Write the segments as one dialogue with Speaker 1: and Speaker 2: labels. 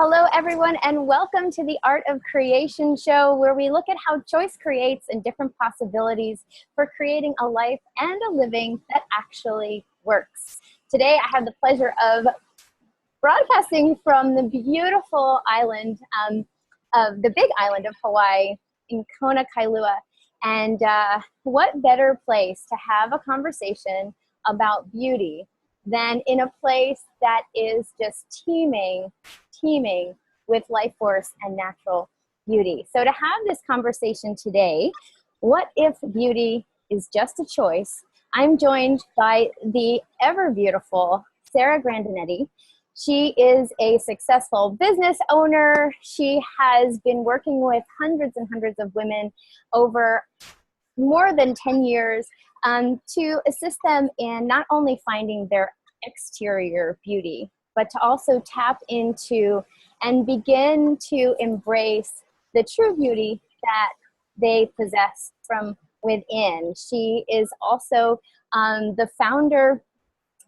Speaker 1: Hello, everyone, and welcome to the Art of Creation show, where we look at how choice creates and different possibilities for creating a life and a living that actually works. Today, I have the pleasure of broadcasting from the beautiful island of the big island of Hawaii in Kona, Kailua. And what better place to have a conversation about beauty than in a place that is just teeming with life force and natural beauty. So to have this conversation today, what if beauty is just a choice? I'm joined by the ever beautiful Sarah Grandinetti. She is a successful business owner. She has been working with hundreds and hundreds of women over more than 10 years to assist them in not only finding their exterior beauty, but to also tap into and begin to embrace the true beauty that they possess from within. She is also the founder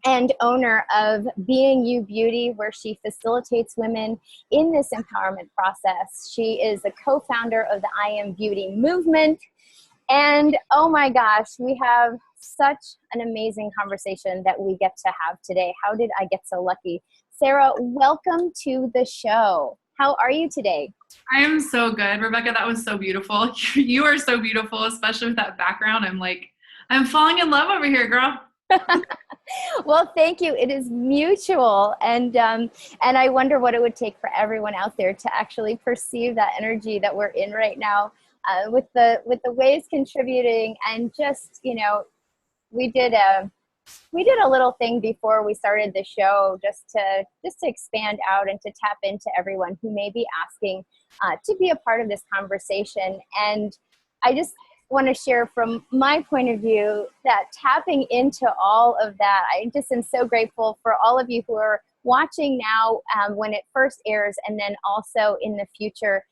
Speaker 1: and owner of Being You Beauty, where she facilitates women in this empowerment process. She is the co-founder of the iambeauty movement. And oh my gosh, we have such an amazing conversation that we get to have today. How did I get so lucky? Sarah, welcome to the show. How are you today?
Speaker 2: I am so good. Rebecca, that was so beautiful. You are so beautiful, especially with that background. I'm falling in love over here, girl.
Speaker 1: Well, thank you. It is mutual. And I wonder what it would take for everyone out there to actually perceive that energy that we're in right now, with the waves contributing. And just, you know, we did a little thing before we started the show just to expand out and to tap into everyone who may be asking to be a part of this conversation. And I just want to share from my point of view that tapping into all of that, I just am so grateful for all of you who are watching now when it first airs, and then also in the future.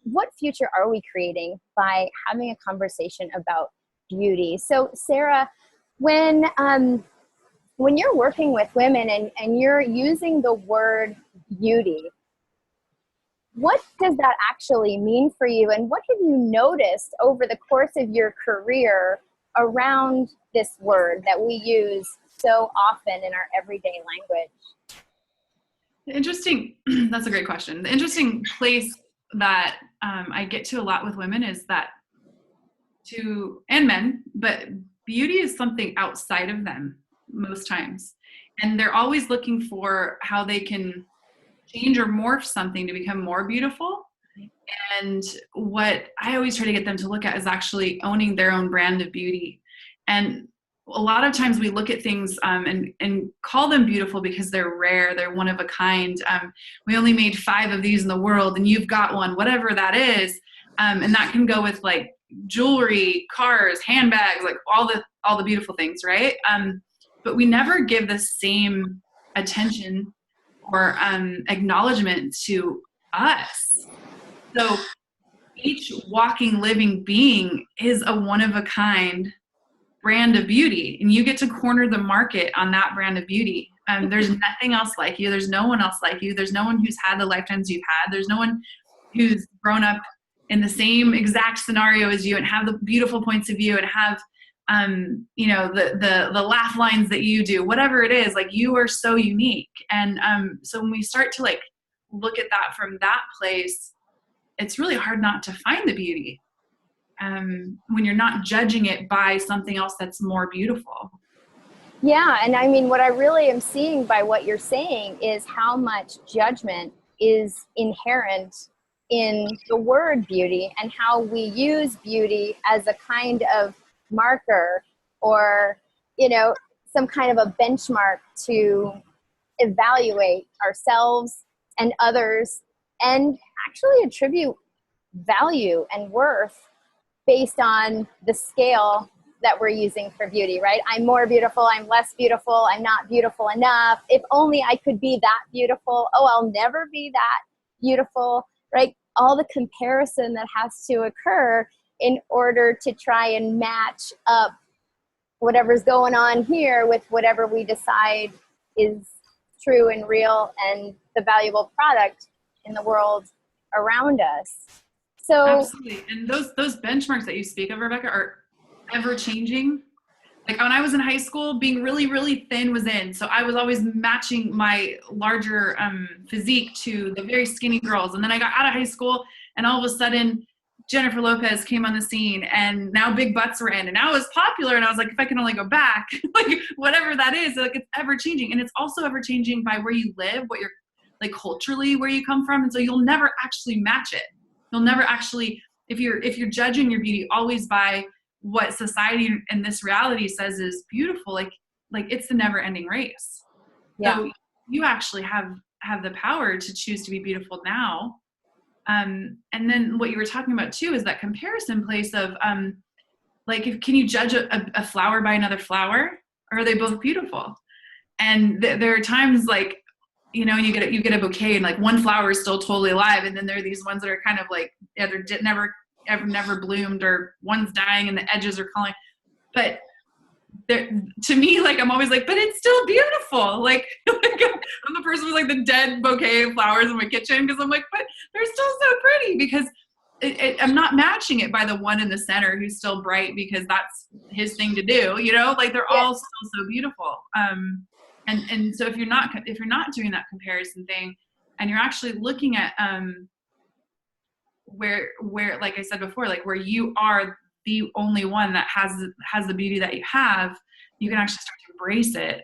Speaker 1: What future are we creating by having a conversation about beauty? So Sarah, when you're working with women and you're using the word beauty, what does that actually mean for you? And what have you noticed over the course of your career around this word that we use so often in our everyday language?
Speaker 2: Interesting. That's a great question. The interesting place that I get to a lot with women is that and men, but beauty is something outside of them most times. And they're always looking for how they can change or morph something to become more beautiful. And what I always try to get them to look at is actually owning their own brand of beauty. And a lot of times we look at things and call them beautiful because they're rare, they're one of a kind. We only made 5 of these in the world and you've got one, whatever that is. And that can go with like jewelry, cars, handbags, like all the beautiful things, right? But we never give the same attention or acknowledgement to us. So each walking, living being is a one-of-a-kind brand of beauty, and you get to corner the market on that brand of beauty. There's nothing else like you. There's no one else like you. There's no one who's had the lifetimes you've had. There's no one who's grown up in the same exact scenario as you and have the beautiful points of view and have the laugh lines that you do, whatever it is, like you are so unique. And so when we start to like look at that from that place, it's really hard not to find the beauty when you're not judging it by something else that's more beautiful.
Speaker 1: Yeah, and I mean, what I really am seeing by what you're saying is how much judgment is inherent in the word beauty and how we use beauty as a kind of marker or, you know, some kind of a benchmark to evaluate ourselves and others and actually attribute value and worth based on the scale that we're using for beauty, right? I'm more beautiful, I'm less beautiful, I'm not beautiful enough. If only I could be that beautiful. Oh, I'll never be that beautiful, right? All the comparison that has to occur in order to try and match up whatever's going on here with whatever we decide is true and real and the valuable product in the world around us. So
Speaker 2: absolutely. And those benchmarks that you speak of, Rebecca, are ever changing. Like when I was in high school, being really, really thin was in. So I was always matching my larger physique to the very skinny girls. And then I got out of high school and all of a sudden Jennifer Lopez came on the scene and now big butts were in and now it was popular. And I was like, if I can only go back, like whatever that is, like it's ever changing. And it's also ever changing by where you live, what you're like culturally, where you come from. And so you'll never actually match it. You'll never actually, if you're judging your beauty always by what society and this reality says is beautiful, like it's the never ending race. Yeah. So you actually have the power to choose to be beautiful now. And then what you were talking about too is that comparison place of like, can you judge a flower by another flower, or are they both beautiful? And there are times like, you know, you get a bouquet and like one flower is still totally alive, and then there are these ones that are kind of like either never bloomed, or one's dying and the edges are calling. But to me, like I'm always like, but it's still beautiful. Like I'm the person with like the dead bouquet of flowers in my kitchen, because I'm like, but they're still so pretty, because I'm not matching it by the one in the center who's still bright because that's his thing to do. You know, like they're all still so beautiful. And so if you're not doing that comparison thing, and you're actually looking at where like I said before, like where you are the only one that has the beauty that you have, you can actually start to embrace it,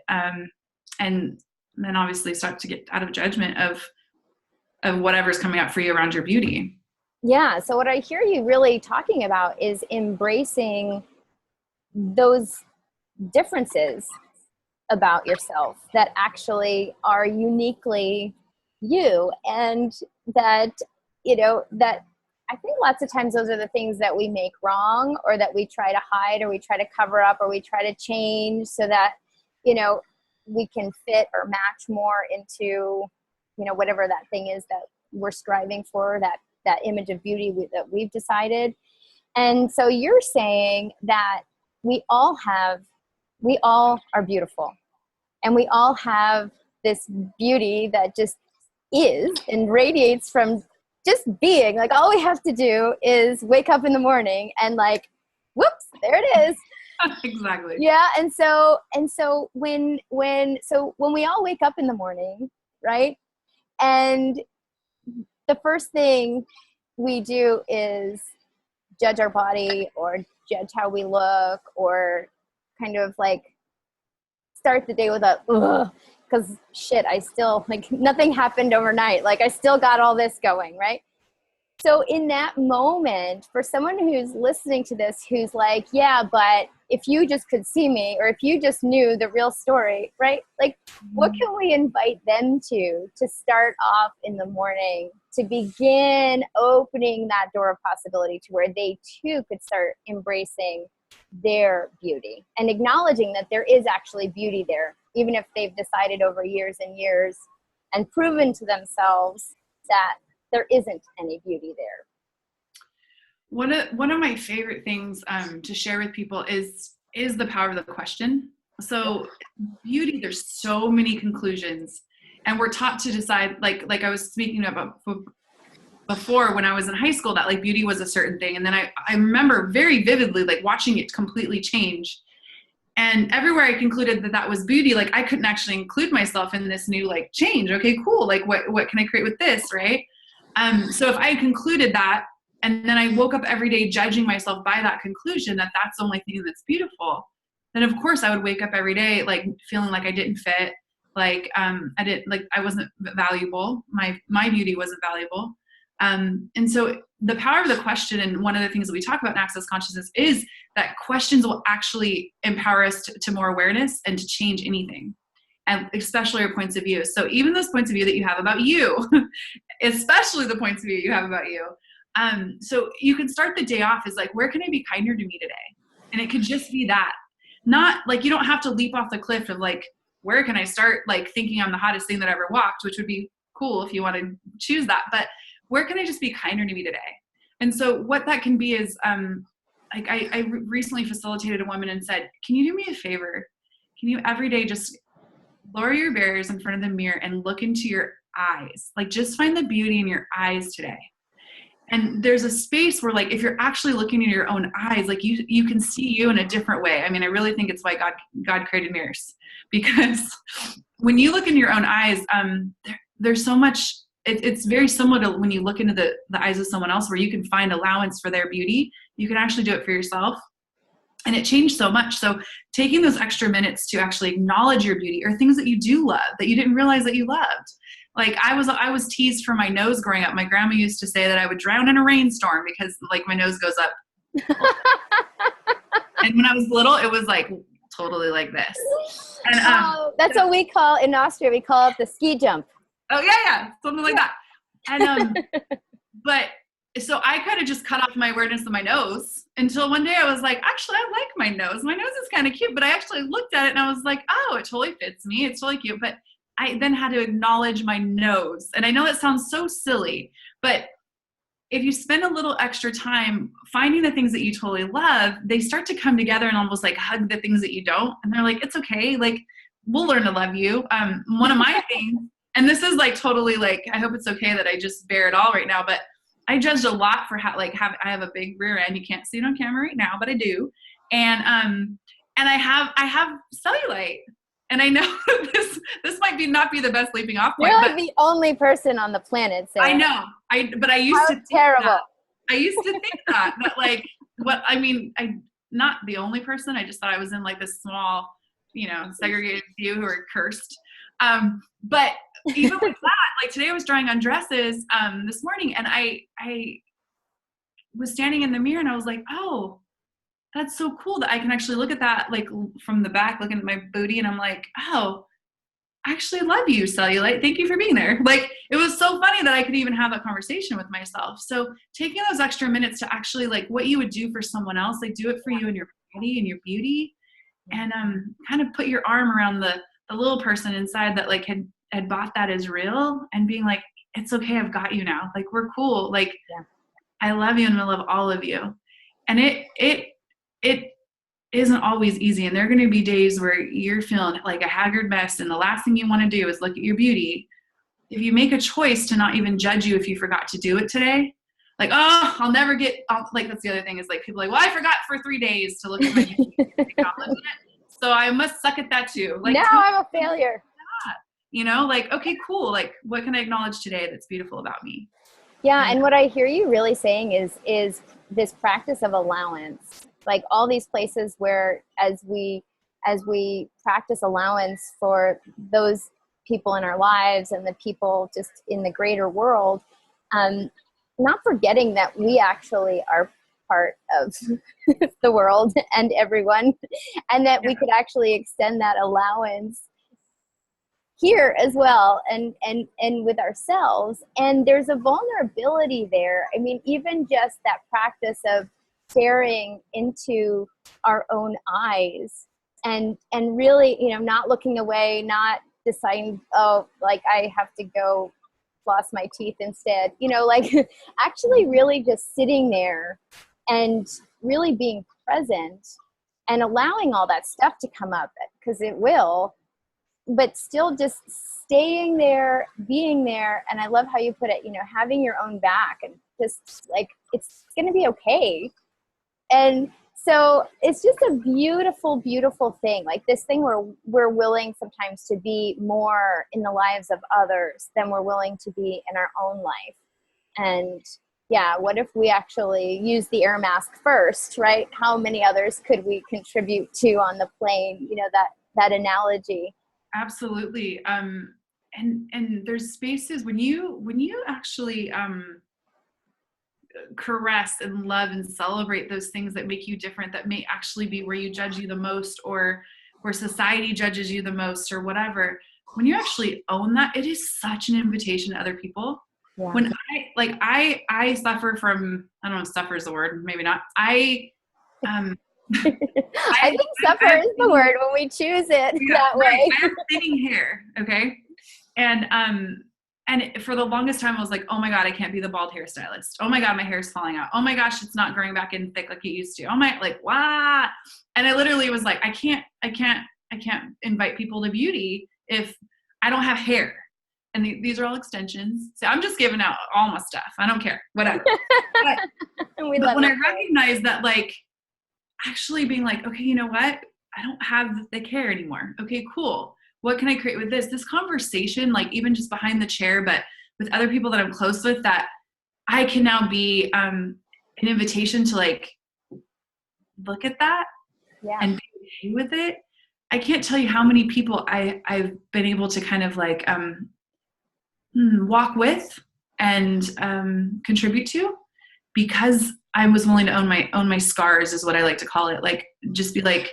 Speaker 2: and then obviously start to get out of judgment of whatever's coming up for you around your beauty.
Speaker 1: Yeah. So what I hear you really talking about is embracing those differences about yourself that actually are uniquely you, and that, you know, that I think lots of times those are the things that we make wrong, or that we try to hide, or we try to cover up, or we try to change so that, you know, we can fit or match more into, you know, whatever that thing is that we're striving for, that image of beauty that we've decided. And so you're saying that we all are beautiful, and we all have this beauty that just is and radiates from just being. Like all we have to do is wake up in the morning and like, whoops, there it is.
Speaker 2: Exactly.
Speaker 1: Yeah. And so when we all wake up in the morning, right? And the first thing we do is judge our body, or judge how we look, or kind of like start the day with a, ugh, because shit, I still, like, nothing happened overnight. Like I still got all this going, right? So in that moment, for someone who's listening to this, who's like, yeah, but if you just could see me, or if you just knew the real story, right? Like, what can we invite them to start off in the morning, to begin opening that door of possibility to where they too could start embracing their beauty and acknowledging that there is actually beauty there, even if they've decided over years and years and proven to themselves that there isn't any beauty there.
Speaker 2: One of my favorite things to share with people is the power of the question. So beauty, there's so many conclusions, and we're taught to decide, like I was speaking about before when I was in high school, that like beauty was a certain thing. And then I remember very vividly like watching it completely change. And everywhere I concluded that was beauty, like I couldn't actually include myself in this new like change. Okay, cool. Like what can I create with this, right? So if I concluded that, and then I woke up every day judging myself by that conclusion, that that's the only thing that's beautiful, then of course I would wake up every day like feeling like I didn't fit, like I wasn't valuable. My beauty wasn't valuable. And so the power of the question, and one of the things that we talk about in Access Consciousness, is that questions will actually empower us to more awareness and to change anything, and especially your points of view. So even those points of view that you have about you, especially the points of view you have about you. So you can start the day off as like, where can I be kinder to me today? And it could just be that. Not like, you don't have to leap off the cliff of like, where can I start like thinking I'm the hottest thing that ever walked, which would be cool if you want to choose that. But where can I just be kinder to me today? And so what that can be is, like I recently facilitated a woman and said, can you do me a favor? Can you every day just lower your barriers in front of the mirror and look into your eyes. Like, just find the beauty in your eyes today. And there's a space where, like, if you're actually looking in your own eyes, like you can see you in a different way. I mean, I really think it's why God created mirrors, because when you look in your own eyes, there's so much, it's very similar to when you look into the eyes of someone else, where you can find allowance for their beauty. You can actually do it for yourself. And it changed so much. So taking those extra minutes to actually acknowledge your beauty, or things that you do love that you didn't realize that you loved. Like, I was teased for my nose growing up. My grandma used to say that I would drown in a rainstorm because, like, my nose goes up. And when I was little, it was like totally like this. And
Speaker 1: that's what we call, in Austria, we call it the ski jump.
Speaker 2: Oh yeah, something like that. And but so I kind of just cut off my awareness of my nose until one day I was like, actually, I like my nose. My nose is kind of cute. But I actually looked at it and I was like, oh, it totally fits me. It's totally cute. But I then had to acknowledge my nose. And I know that sounds so silly, but if you spend a little extra time finding the things that you totally love, they start to come together and almost like hug the things that you don't. And they're like, it's okay. Like, we'll learn to love you. One of my things, and this is like totally like, I hope it's okay that I just bear it all right now, but I judged a lot for how, like, I have a big rear end. You can't see it on camera right now, but I do. And I have cellulite. And I know this might not be the best leaping off point.
Speaker 1: You're like the only person on the planet, Sarah.
Speaker 2: I know. But I used to think
Speaker 1: terrible.
Speaker 2: that. I used to think that like, I'm not the only person. I just thought I was in like this small, segregated few who are cursed. But even with that, like, today I was drawing on dresses this morning, and I was standing in the mirror and I was like, oh, that's so cool that I can actually look at that, like, from the back, looking at my booty, and I'm like, oh, I actually love you, cellulite. Thank you for being there. Like, it was so funny that I could even have that conversation with myself. So taking those extra minutes to actually, like, what you would do for someone else, like, do it for you and your body and your beauty, and kind of put your arm around the little person inside that, like, had bought that as real, and being like, it's okay, I've got you now. Like, we're cool. Like, I love you and I love all of you. And it isn't always easy. And there are going to be days where you're feeling like a haggard mess, and the last thing you want to do is look at your beauty. If you make a choice to not even judge you if you forgot to do it today, like, oh, I'll never get, like, that's the other thing, is like, people are like, well, I forgot for 3 days to look at my beauty. So I must suck at that too. Like,
Speaker 1: now I'm a failure.
Speaker 2: Like, okay, cool. Like, what can I acknowledge today that's beautiful about me?
Speaker 1: Yeah. And what I hear you really saying is this practice of allowance, like all these places where as we practice allowance for those people in our lives and the people just in the greater world, not forgetting that we actually are part of the world and everyone, and that we could actually extend that allowance here as well, and with ourselves. And there's a vulnerability there. I mean, even just that practice of staring into our own eyes and really, not looking away, not deciding, oh, like, I have to go floss my teeth instead, like, actually really just sitting there and really being present and allowing all that stuff to come up, because it will, but still just staying there, being there. And I love how you put it, having your own back, and just like, it's going to be okay. And so it's just a beautiful, beautiful thing. Like, this thing where we're willing sometimes to be more in the lives of others than we're willing to be in our own life. And yeah, what if we actually use the air mask first, right? How many others could we contribute to on the plane? That analogy.
Speaker 2: Absolutely. And there's spaces when you actually caress and love and celebrate those things that make you different, that may actually be where you judge you the most, or where society judges you the most, or whatever. When you actually own that, it is such an invitation to other people. Yeah. When I suffer from, I don't know if suffer is the word, maybe not. I
Speaker 1: think suffer is the word when we choose it that way.
Speaker 2: I have thinning hair, okay? And for the longest time I was like, oh my God, I can't be the bald hairstylist. Oh my God, my hair is falling out. Oh my gosh, it's not growing back in thick like it used to. Oh my, like, wow. And I literally was like, I can't invite people to beauty if I don't have hair. and these are all extensions. So I'm just giving out all my stuff. I don't care, whatever. But when I recognize that, like, actually being like, okay, you know what? I don't have the care anymore. Okay, cool. What can I create with this? This conversation, like even just behind the chair, but with other people that I'm close with, that I can now be an invitation to like, look at that and be okay with it. I can't tell you how many people I've been able to kind of like walk with and contribute to, because I was willing to own my scars, is what I like to call it. Like, just be like,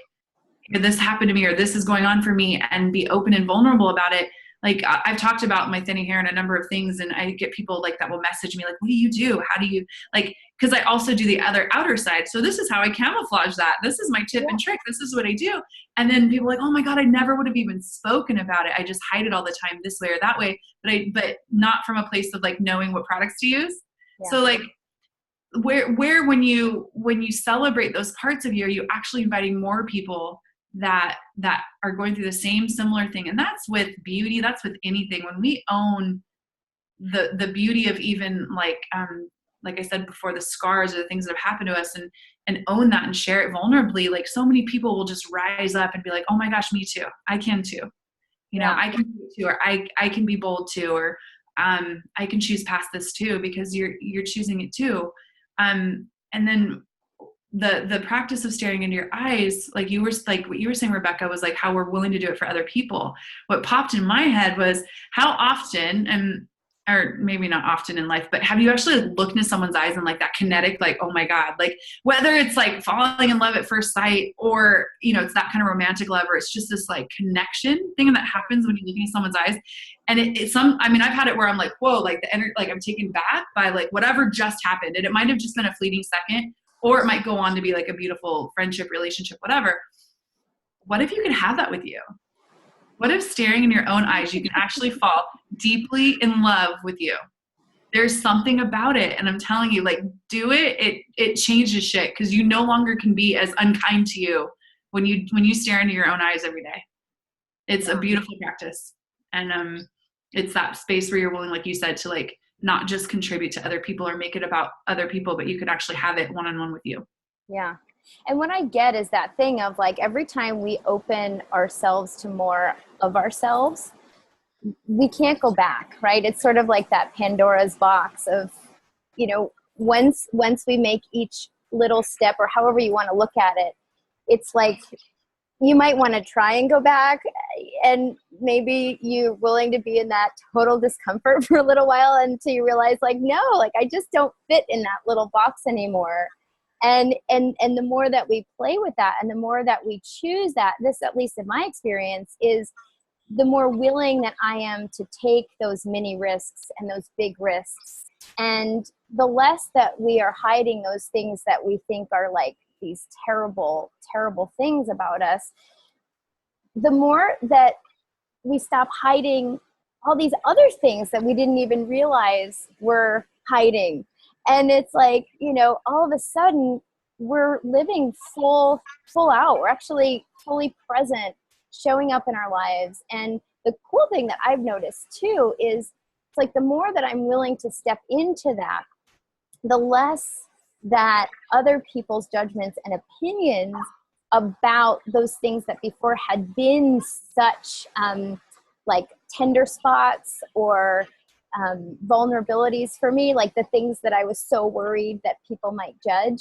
Speaker 2: this happened to me, or this is going on for me, and be open and vulnerable about it. Like, I've talked about my thinning hair and a number of things, and I get people like that will message me like, what do you do? How do you, like, because I also do the other outer side. So this is how I camouflage that. This is my tip and trick. This is what I do. And then people are like, oh my God, I never would have even spoken about it. I just hide it all the time this way or that way, but not from a place of like knowing what products to use. Yeah. So like, where when you celebrate those parts of you, are you actually inviting more people that are going through the same similar thing? And that's with beauty, that's with anything. When we own the beauty of even like I said before, the scars or the things that have happened to us, and own that and share it vulnerably, like so many people will just rise up and be like, oh my gosh, me too. I can too. You know, I can do it too, or I can be bold too, or I can choose past this too, because you're choosing it too. And then the practice of staring into your eyes, like what you were saying, Rebecca, was like how we're willing to do it for other people. What popped in my head was how often, or maybe not often in life, but have you actually like looked into someone's eyes and like that kinetic, like, oh my God, like whether it's like falling in love at first sight, or, you know, it's that kind of romantic love, or it's just this like connection thing that happens when you look into someone's eyes. And I've had it where I'm like, whoa, like the energy, like I'm taken back by like whatever just happened. And it might've just been a fleeting second, or it might go on to be like a beautiful friendship, relationship, whatever. What if you could have that with you? What if staring in your own eyes, you can actually fall deeply in love with you? There's something about it. And I'm telling you, like, do it. It changes shit, because you no longer can be as unkind to you when you stare into your own eyes every day. It's a beautiful practice. And it's that space where you're willing, like you said, to like not just contribute to other people or make it about other people, but you could actually have it one-on-one with you.
Speaker 1: Yeah. And what I get is that thing of like, every time we open ourselves to more of ourselves, we can't go back, right? It's sort of like that Pandora's box of, you know, once we make each little step, or however you want to look at it, it's like, you might want to try and go back, and maybe you're willing to be in that total discomfort for a little while until you realize like, no, like I just don't fit in that little box anymore. And the more that we play with that, and the more that we choose that, this, at least in my experience, is the more willing that I am to take those mini risks and those big risks. And the less that we are hiding those things that we think are like these terrible, terrible things about us, the more that we stop hiding all these other things that we didn't even realize were hiding. And it's like, you know, all of a sudden we're living full out. We're actually fully present, showing up in our lives. And the cool thing that I've noticed too is it's like the more that I'm willing to step into that, the less that other people's judgments and opinions about those things that before had been such like tender spots or vulnerabilities for me, like the things that I was so worried that people might judge,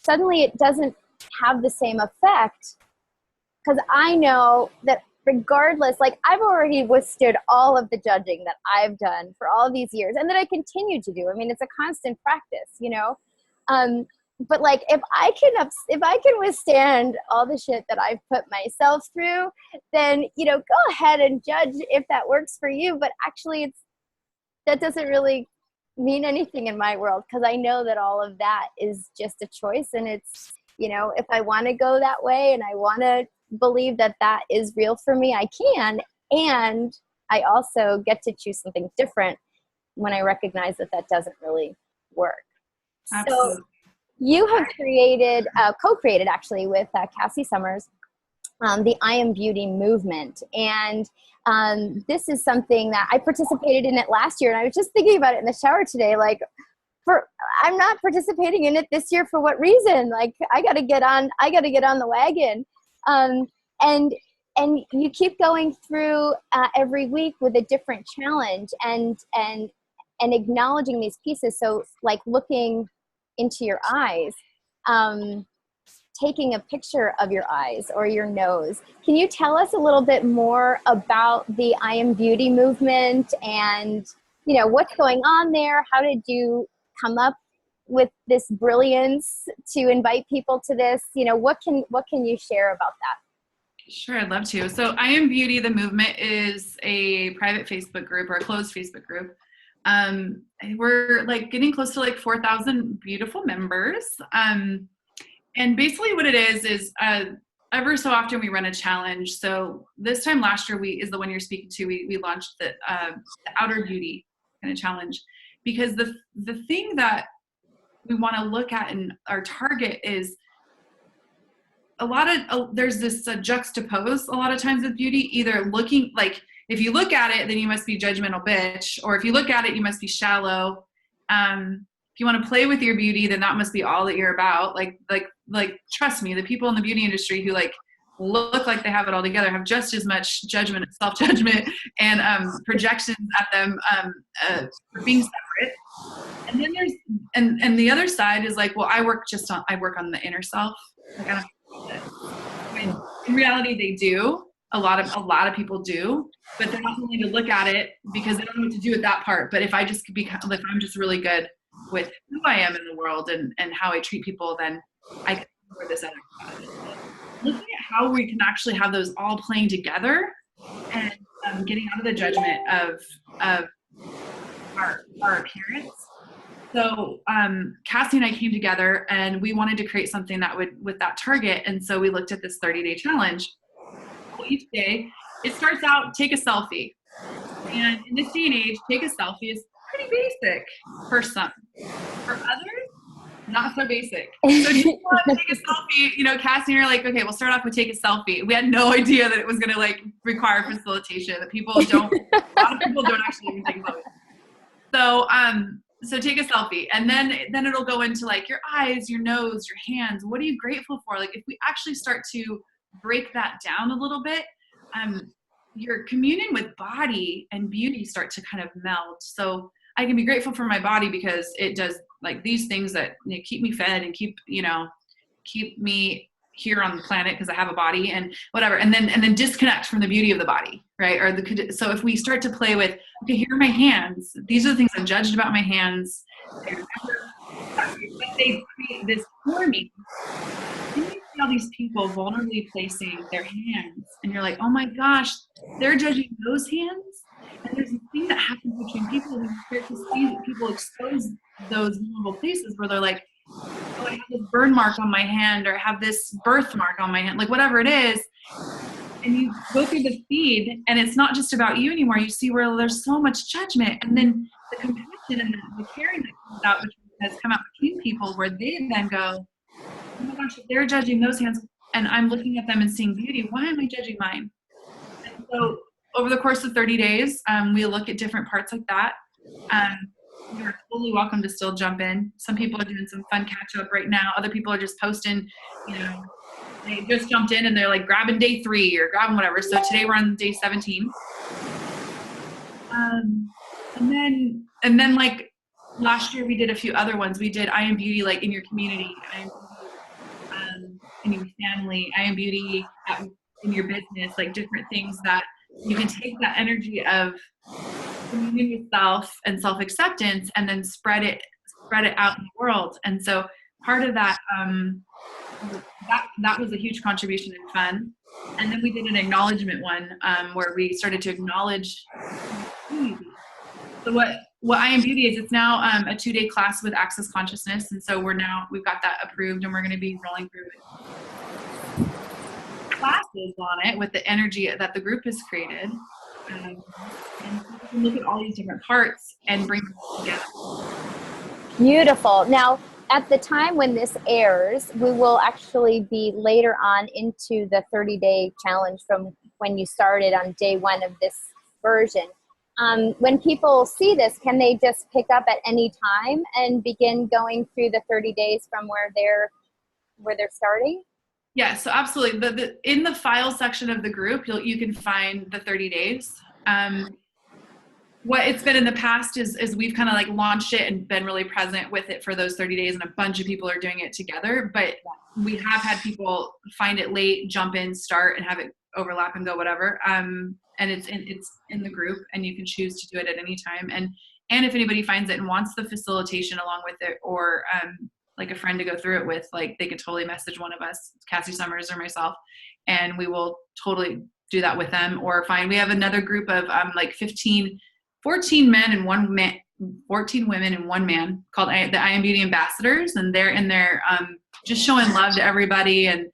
Speaker 1: suddenly it doesn't have the same effect, because I know that regardless, like I've already withstood all of the judging that I've done for all these years, and that I continue to do. I mean, it's a constant practice, you know. But like, if I can withstand all the shit that I've put myself through, then, you know, go ahead and judge if that works for you. But actually that doesn't really mean anything in my world, because I know that all of that is just a choice. And it's, you know, if I want to go that way and I want to believe that that is real for me, I can. And I also get to choose something different when I recognize that that doesn't really work.
Speaker 2: Absolutely.
Speaker 1: So you have co-created actually with Cassie Summers, the I Am Beauty movement. And this is something that I participated in it last year. And I was just thinking about it in the shower today, like, I'm not participating in it this year for what reason? Like, I got to get on the wagon. And you keep going through every week with a different challenge and acknowledging these pieces. So like looking into your eyes, taking a picture of your eyes or your nose. Can you tell us a little bit more about the I Am Beauty movement and, you know, what's going on there? How did you come up with this brilliance to invite people to this? You know, what can you share about that?
Speaker 2: Sure, I'd love to. So I Am Beauty, the movement, is a private Facebook group or a closed Facebook group. We're like getting close to like 4,000 beautiful members. And basically what it is ever so often we run a challenge. So this time last year is the one you're speaking to. We launched the Outer Beauty kind of challenge, because the thing that we want to look at in our target is there's this juxtapose a lot of times with beauty, either looking like, if you look at it, then you must be judgmental bitch, or if you look at it, you must be shallow. If you want to play with your beauty, then that must be all that you're about. Like trust me, the people in the beauty industry who like look like they have it all together have just as much judgment, self-judgment, and projections at them for being separate. And then there's and the other side is like, well, I work on the inner self. Like, I don't. In reality, they do. A lot of people do, but they're not willing to look at it because they don't know what to do with that part. But if I'm just really good with who I am in the world and how I treat people, then I can cover this other side. Looking at how we can actually have those all playing together and getting out of the judgment of our appearance. So Cassie and I came together and we wanted to create something that would with that target. And so we looked at this 30-day challenge. Well, each day it starts out, take a selfie. And in this day and age, take a selfie is pretty basic for some. For others, not so basic. So if you want to take a selfie, you know, Cassie and I are like, okay, we'll start off with take a selfie. We had no idea that it was going to like require facilitation, that a lot of people don't actually even take a selfie. So take a selfie, and then it'll go into like your eyes, your nose, your hands. What are you grateful for? Like if we actually start to break that down a little bit, your communion with body and beauty start to kind of meld. So I can be grateful for my body because it does like these things that keep me fed and keep me here on the planet because I have a body and whatever. And then disconnect from the beauty of the body, right? So if we start to play with, okay, here are my hands. These are the things I'm judged about my hands. They create this for me. Then you see all these people vulnerably placing their hands and you're like, oh my gosh, they're judging those hands. And there's a thing that happens between people when you start to see that people expose those vulnerable places where they're like, oh, I have this burn mark on my hand, or I have this birthmark on my hand, like whatever it is. And you go through the feed and it's not just about you anymore. You see where there's so much judgment, and then the compassion and the caring that comes out, which has come out between people, where they then go, oh my gosh, if they're judging those hands and I'm looking at them and seeing beauty, why am I judging mine? And so over the course of 30 days, we look at different parts like that. You're totally welcome to still jump in. Some people are doing some fun catch up right now. Other people are just posting, they just jumped in and they're like grabbing day 3 or grabbing whatever. So today we're on day 17. And then like last year we did a few other ones. We did I Am Beauty, like in your community, I Am Beauty in your family, I Am Beauty in your business, like different things that you can take that energy of communion with self and self-acceptance and then spread it out in the world. And so part of that, that was a huge contribution and fun. And then we did an acknowledgement one where we started to acknowledge beauty. So what I Am Beauty is, it's now a 2-day class with Access Consciousness. And so we've got that approved and we're going to be rolling through classes on it with the energy that the group has created. And you can look at all these different parts and bring them together.
Speaker 1: Beautiful. Now, at the time when this airs, we will actually be later on into the 30-day challenge from when you started on day one of this version. When people see this, can they just pick up at any time and begin going through the 30 days from where they're starting?
Speaker 2: Yeah, so absolutely. In the file section of the group, you can find the 30 days. What it's been in the past is we've kind of like launched it and been really present with it for those 30 days, and a bunch of people are doing it together. But we have had people find it late, jump in, start, and have it overlap and go whatever. And it's in the group, and you can choose to do it at any time. And if anybody finds it and wants the facilitation along with it, or like a friend to go through it with, like they can totally message one of us, Cassie Summers or myself, and we will totally do that with them. Or we have another group of like 14 men and 14 women and 1 man called the iambeauty ambassadors, and they're in there just showing love to everybody and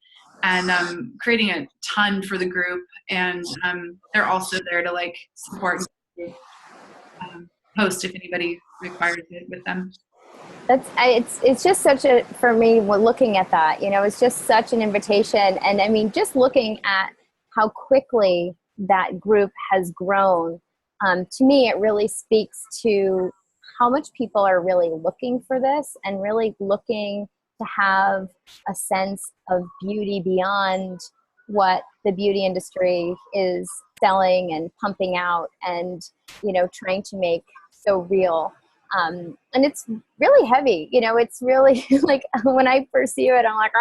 Speaker 2: creating a ton for the group, and they're also there to like support and post if anybody requires it with them.
Speaker 1: It's just such a, for me, looking at that, it's just such an invitation. And I mean, just looking at how quickly that group has grown, to me, it really speaks to how much people are really looking for this and really looking to have a sense of beauty beyond what the beauty industry is selling and pumping out and, trying to make so real. And it's really heavy, it's really like when I pursue it, I'm like,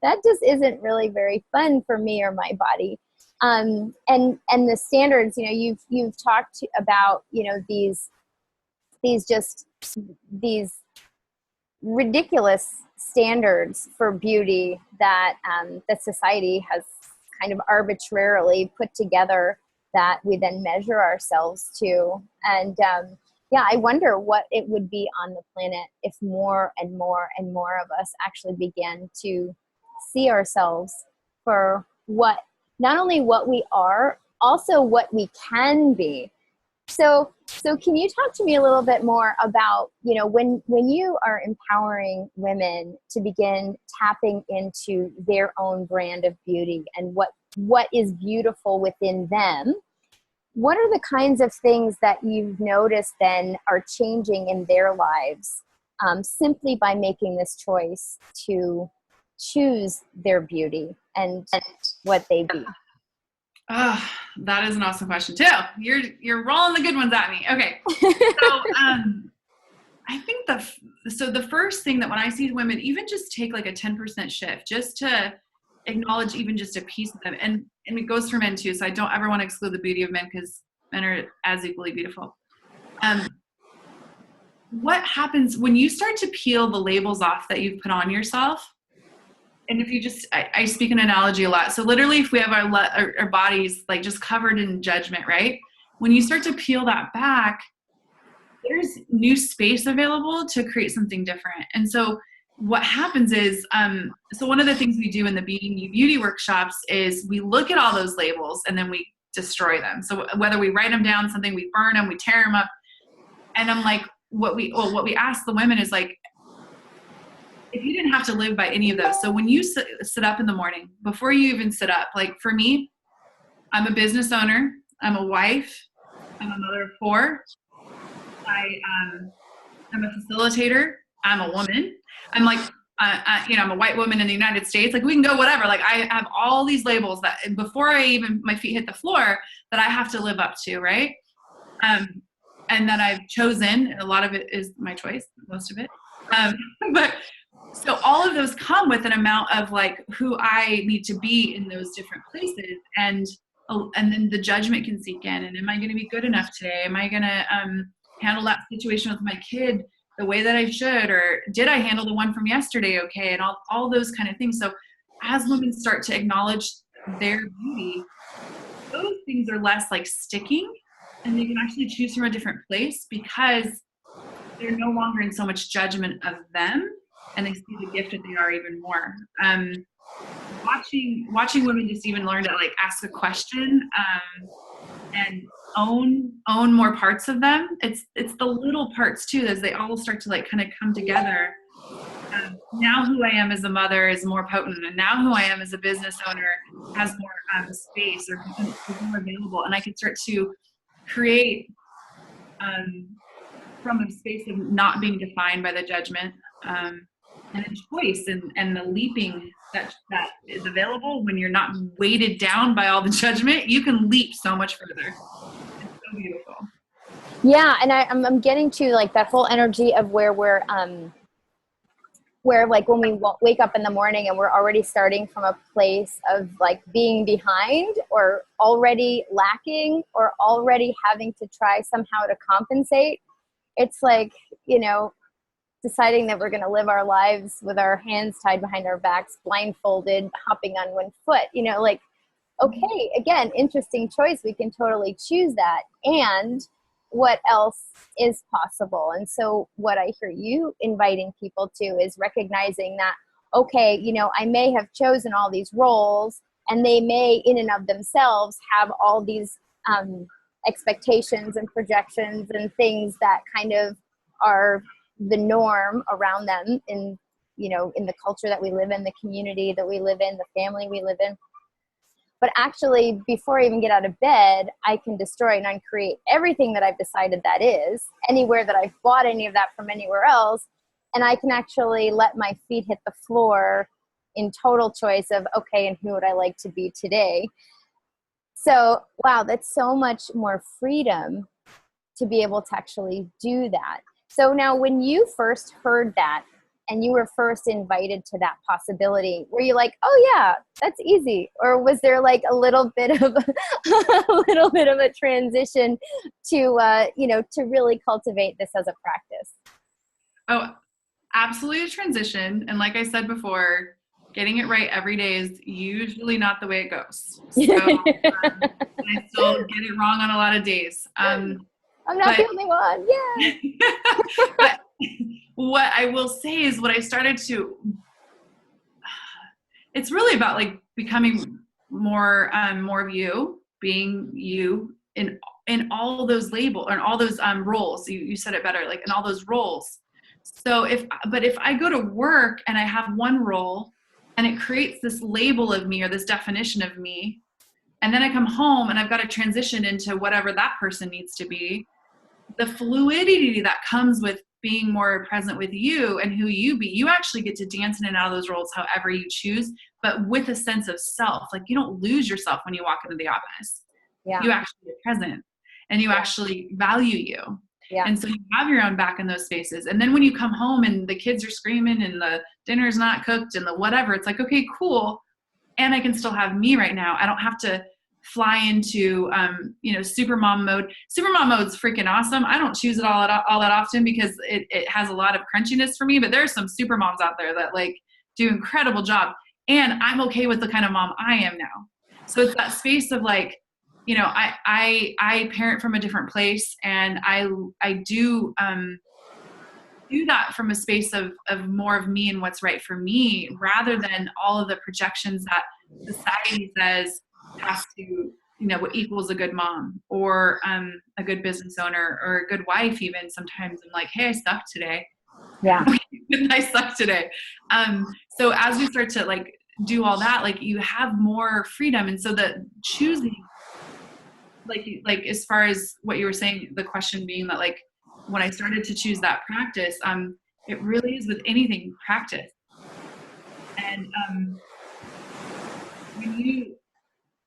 Speaker 1: that just isn't really very fun for me or my body. And the standards, you've talked about, these ridiculous standards for beauty that that society has kind of arbitrarily put together that we then measure ourselves to. And I wonder what it would be on the planet if more and more and more of us actually began to see ourselves for not only what we are, also what we can be. So can you talk to me a little bit more about, when you are empowering women to begin tapping into their own brand of beauty and what is beautiful within them, what are the kinds of things that you've noticed then are changing in their lives simply by making this choice to choose their beauty and what they be?
Speaker 2: Oh, that is an awesome question too. You're rolling the good ones at me. Okay. So I think the first thing that when I see women even just take like a 10% shift just to acknowledge even just a piece of them, and it goes for men too, so I don't ever want to exclude the beauty of men because men are as equally beautiful. What happens when you start to peel the labels off that you've put on yourself? And if you just, I speak an analogy a lot. So literally if we have our bodies like just covered in judgment, right? When you start to peel that back, there's new space available to create something different. And so what happens is, so one of the things we do in the Being You Beauty workshops is we look at all those labels and then we destroy them. So whether we write them down, something, we burn them, we tear them up. And I'm like, what we ask the women is like, if you didn't have to live by any of those. So when you sit up in the morning, before you even sit up, like for me, I'm a business owner, I'm a wife, I'm a mother of 4. I'm a facilitator, I'm a woman. I'm like, I'm a white woman in the United States. Like we can go whatever. Like I have all these labels that before my feet hit the floor that I have to live up to, right? And that I've chosen, and a lot of it is my choice, most of it. But so all of those come with an amount of like who I need to be in those different places, and then the judgment can sink in. And am I going to be good enough today? Am I going to handle that situation with my kid the way that I should, or did I handle the one from yesterday okay? And all those kind of things. So as women start to acknowledge their beauty, those things are less like sticking, and they can actually choose from a different place because they're no longer in so much judgment of them, and they see the gift that they are even more. Watching women just even learn to like ask a question and own more parts of them. It's the little parts too, as they all start to like kind of come together. now who I am as a mother is more potent, and now who I am as a business owner has more space or is more available, and I can start to create from a space of not being defined by the judgment, and a choice and the leaping that is available when you're not weighted down by all the judgment. You can leap so much further. It's so beautiful.
Speaker 1: Yeah, and I'm getting to like that whole energy of where we're where like when we wake up in the morning and we're already starting from a place of like being behind or already lacking or already having to try somehow to compensate. It's like, you know, deciding that we're going to live our lives with our hands tied behind our backs, blindfolded, hopping on one foot, you know, like, okay, again, interesting choice. We can totally choose that. And what else is possible? And so what I hear you inviting people to is recognizing that, okay, you know, I may have chosen all these roles and they may in and of themselves have all these expectations and projections and things that kind of are the norm around them in, you know, in the culture that we live in, the community that we live in, the family we live in. But actually, before I even get out of bed, I can destroy and uncreate everything that I've decided that is, anywhere that I've bought any of that from anywhere else. And I can actually let my feet hit the floor in total choice of, okay, and who would I like to be today? So, wow, that's so much more freedom to be able to actually do that. So now when you first heard that, and you were first invited to that possibility, were you like, oh yeah, that's easy? Or was there like a little bit of a transition to, you know, to really cultivate this as a practice?
Speaker 2: Oh, absolutely a transition. And like I said before, getting it right every day is usually not the way it goes. So I still get it wrong on a lot of days.
Speaker 1: I'm not the only one. Yeah.
Speaker 2: But what I will say is what I started to, it's really about like becoming more of you, being you in all those labels or in all those roles. You said it better, like in all those roles. So if I go to work and I have one role and it creates this label of me or this definition of me, and then I come home and I've got to transition into whatever that person needs to be, the fluidity that comes with being more present with you and who you be, you actually get to dance in and out of those roles however you choose, but with a sense of self. Like you don't lose yourself when you walk into the office. Yeah. You actually get present and you actually value you. Yeah. And so you have your own back in those spaces. And then when you come home and the kids are screaming and the dinner's not cooked and the whatever, it's like, okay, cool. And I can still have me right now. I don't have to fly into, you know, super mom mode. Super mom mode's freaking awesome. I don't choose it all that often because it has a lot of crunchiness for me, but there are some super moms out there that like do an incredible job. And I'm okay with the kind of mom I am now. So it's that space of like, you know, I parent from a different place, and I do that from a space of more of me and what's right for me, rather than all of the projections that society says has to, you know, what equals a good mom or a good business owner or a good wife. Even sometimes I'm like, hey, I suck today. Yeah. I suck today. So as we start to like do all that, like you have more freedom. And so the choosing, like as far as what you were saying, the question being that like when I started to choose that practice, it really is with anything practice. And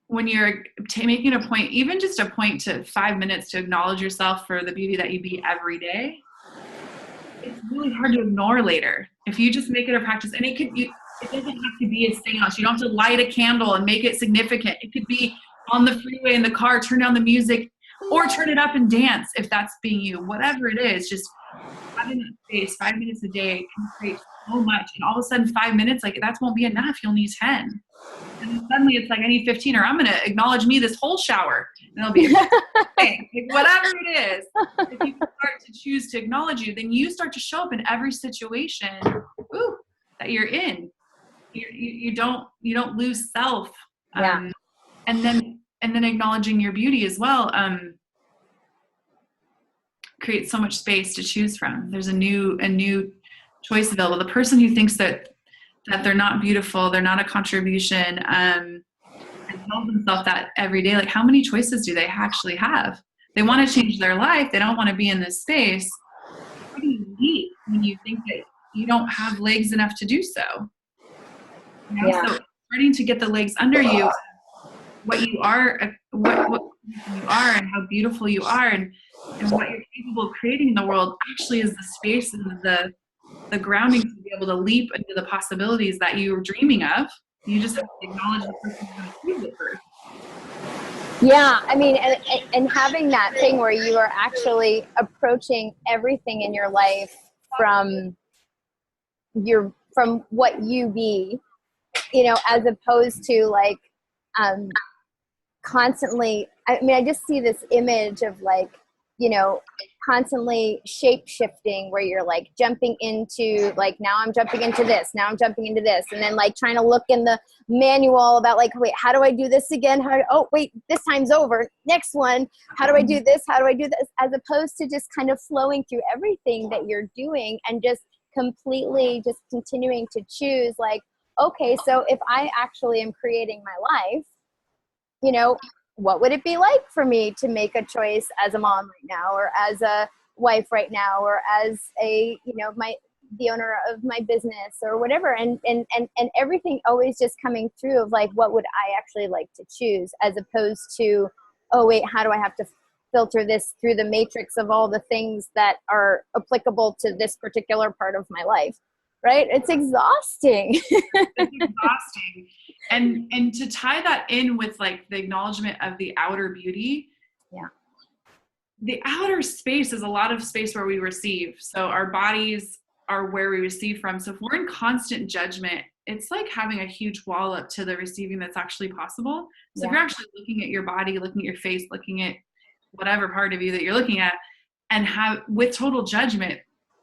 Speaker 2: when you're making a point, even just a point to 5 minutes to acknowledge yourself for the beauty that you be every day, it's really hard to ignore later. If you just make it a practice, and it doesn't have to be a seance. You don't have to light a candle and make it significant. It could be on the freeway in the car, turn down the music, or turn it up and dance if that's being you. Whatever it is, just having that space, 5 minutes a day can create so much. And all of a sudden 5 minutes, like that won't be enough. You'll need 10. And then suddenly it's like, I need 15, or I'm going to acknowledge me this whole shower. And it'll be like, whatever it is. If you start to choose to acknowledge you, then you start to show up in every situation that you're in. You don't lose self. Yeah. And then acknowledging your beauty as well creates so much space to choose from. There's a new choice available. The person who thinks that they're not beautiful, they're not a contribution, and tells themselves that every day, like how many choices do they actually have? They want to change their life. They don't want to be in this space. How do you leave when you think that you don't have legs enough to do so? You know?
Speaker 1: Yeah.
Speaker 2: So starting to get the legs under you, what you are, what you are, and how beautiful you are, and what you're capable of creating in the world actually is the space and the grounding to be able to leap into the possibilities that you were dreaming of. You just have to acknowledge the person who's going to choose it first.
Speaker 1: Yeah, I mean, and having that thing where you are actually approaching everything in your life from what you be, as opposed to like constantly. I mean, I just see this image of like, constantly shape shifting where you're like jumping into like, now I'm jumping into this, now I'm jumping into this. And then like trying to look in the manual about like, wait, how do I do this again? Oh, wait, this time's over. Next one. How do I do this? How do I do this? As opposed to just kind of flowing through everything that you're doing and just completely just continuing to choose like, okay, so if I actually am creating my life, what would it be like for me to make a choice as a mom right now, or as a wife right now, or as a, the owner of my business or whatever. And everything always just coming through of like, what would I actually like to choose, as opposed to, oh wait, how do I have to filter this through the matrix of all the things that are applicable to this particular part of my life. Right? It's exhausting.
Speaker 2: It's exhausting. And to tie that in with like the acknowledgement of the outer beauty.
Speaker 1: Yeah.
Speaker 2: The outer space is a lot of space where we receive. So our bodies are where we receive from. So if we're in constant judgment, it's like having a huge wall up to the receiving that's actually possible. So if you're actually looking at your body, looking at your face, looking at whatever part of you that you're looking at, and have with total judgment,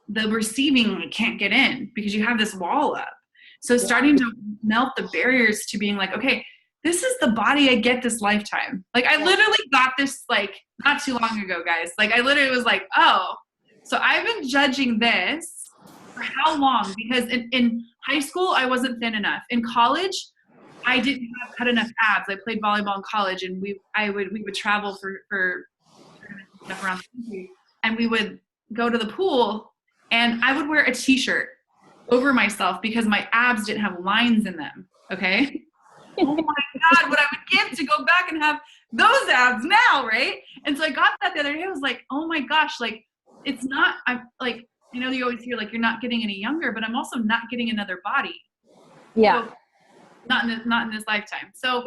Speaker 2: the receiving can't get in because you have this wall up. So starting to melt the barriers to being like, okay, this is the body I get this lifetime. Like I literally got this like not too long ago, guys. Like I literally was like, oh, so I've been judging this for how long? Because in high school, I wasn't thin enough. In college, I didn't have cut enough abs. I played volleyball in college, and we would travel for stuff around the country, and we would go to the pool. And I would wear a t-shirt over myself because my abs didn't have lines in them, okay? Oh my God, what I would give to go back and have those abs now, right? And so I got that the other day. I was like, oh my gosh, like, it's not, I'm like, I know you always hear like, you're not getting any younger, but I'm also not getting another body.
Speaker 1: Yeah.
Speaker 2: So, not in this lifetime. So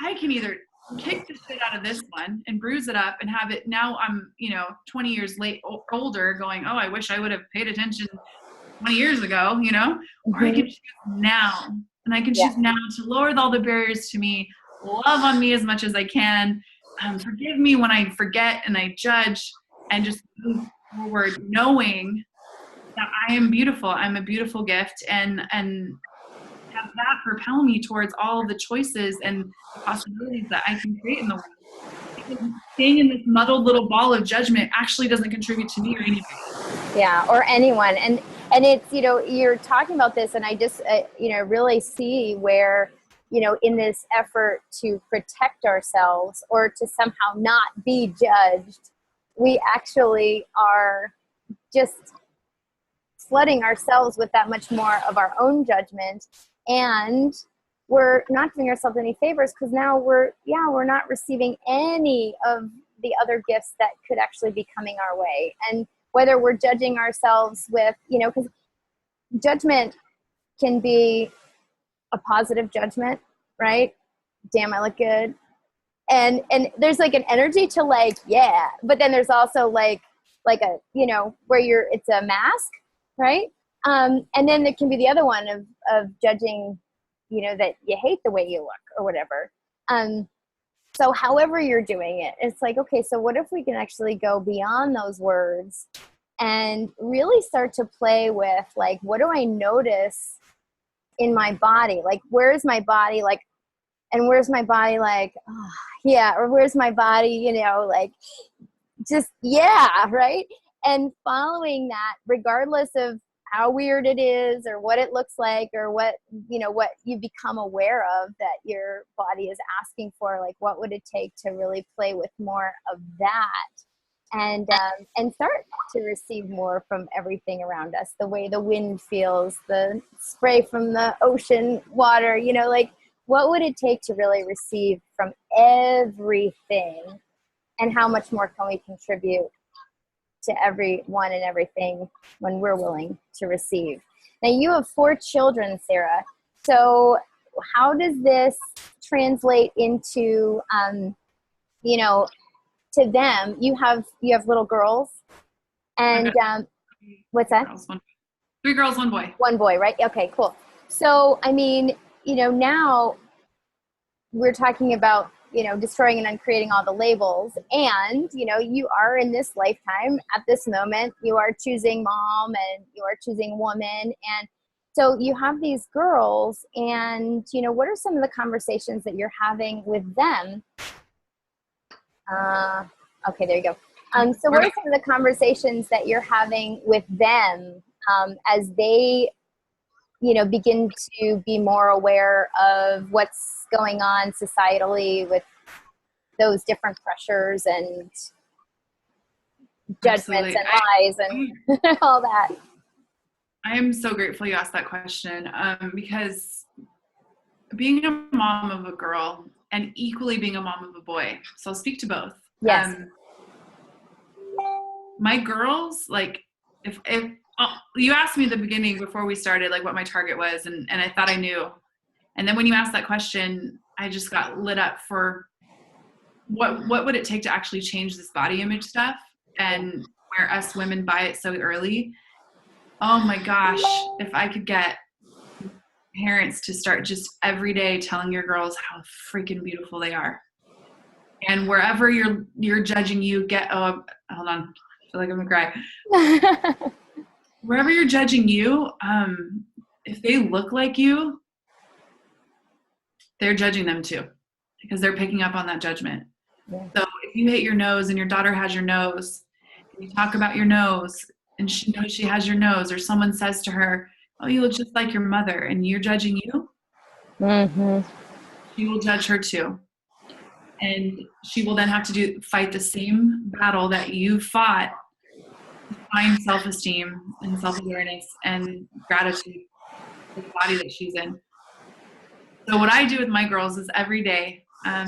Speaker 2: I can either kick the shit out of this one and bruise it up and have it. Now I'm, 20 years older going, oh, I wish I would have paid attention 20 years ago, or I can choose now. And I can choose now to lower all the barriers to me, love on me as much as I can, forgive me when I forget and I judge, and just move forward knowing that I am beautiful. I'm a beautiful gift, and have that propel me towards all of the choices and the possibilities that I can create in the world. Because staying in this muddled little ball of judgment actually doesn't contribute to me or anybody.
Speaker 1: Yeah, or anyone. And it's, you're talking about this, and I just, really see where, in this effort to protect ourselves or to somehow not be judged, we actually are just flooding ourselves with that much more of our own judgment. And we're not doing ourselves any favors, because now we're not receiving any of the other gifts that could actually be coming our way. And whether we're judging ourselves with, because judgment can be a positive judgment, right? Damn, I look good. And there's like an energy to like, yeah, but then there's also like a, where it's a mask, right? And then there can be the other one of judging, that you hate the way you look or whatever. So however you're doing it, it's like, okay, so what if we can actually go beyond those words and really start to play with like, what do I notice in my body? Like, where's my body? Like, and where's my body? Like, oh, yeah. Or where's my body? Like just, yeah. Right. And following that, regardless of how weird it is or what it looks like or what, what you become aware of that your body is asking for, like what would it take to really play with more of that and start to receive more from everything around us, the way the wind feels, the spray from the ocean water, like what would it take to really receive from everything, and how much more can we contribute to everyone and everything when we're willing to receive. Now you have 4 children, Sarah. So how does this translate into, to them? You have little girls, and what's that?
Speaker 2: 3 girls, 1 boy.
Speaker 1: 1 boy, right? Okay, cool. So, I mean, now we're talking about, destroying and uncreating all the labels. And, you are in this lifetime at this moment, you are choosing mom and you are choosing woman. And so you have these girls and, what are some of the conversations that you're having with them? Okay, there you go. So what are some of the conversations that you're having with them as they, begin to be more aware of what's going on societally with those different pressures and judgments and lies and all that?
Speaker 2: I am so grateful you asked that question because being a mom of a girl and equally being a mom of a boy, so I'll speak to both.
Speaker 1: Yes.
Speaker 2: My girls, like, if you asked me at the beginning before we started, like what my target was, and I thought I knew. And then when you asked that question, I just got lit up for what would it take to actually change this body image stuff and where us women buy it so early. Oh my gosh, if I could get parents to start just every day telling your girls how freaking beautiful they are. And wherever you're judging you, hold on, I feel like I'm gonna cry. Wherever you're judging you, if they look like you, they're judging them too, because they're picking up on that judgment. Yeah. So if you hate your nose and your daughter has your nose, and you talk about your nose and she knows she has your nose, or someone says to her, oh, you look just like your mother, and you're judging you, she will judge her too. And she will then have to fight the same battle that you fought to find self-esteem and self-awareness and gratitude for the body that she's in. So what I do with my girls is every day, how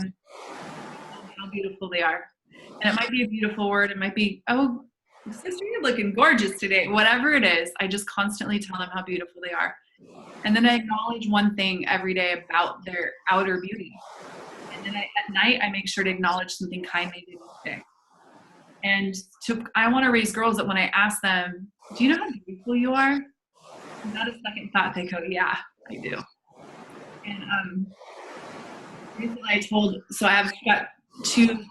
Speaker 2: beautiful they are. And it might be a beautiful word. It might be, oh, sister, you're looking gorgeous today. Whatever it is, I just constantly tell them how beautiful they are. And then I acknowledge one thing every day about their outer beauty. And then at night, I make sure to acknowledge something kind they did today. And I want to raise girls that when I ask them, do you know how beautiful you are? Not a second thought, they go, yeah, I do. And recently I've got 2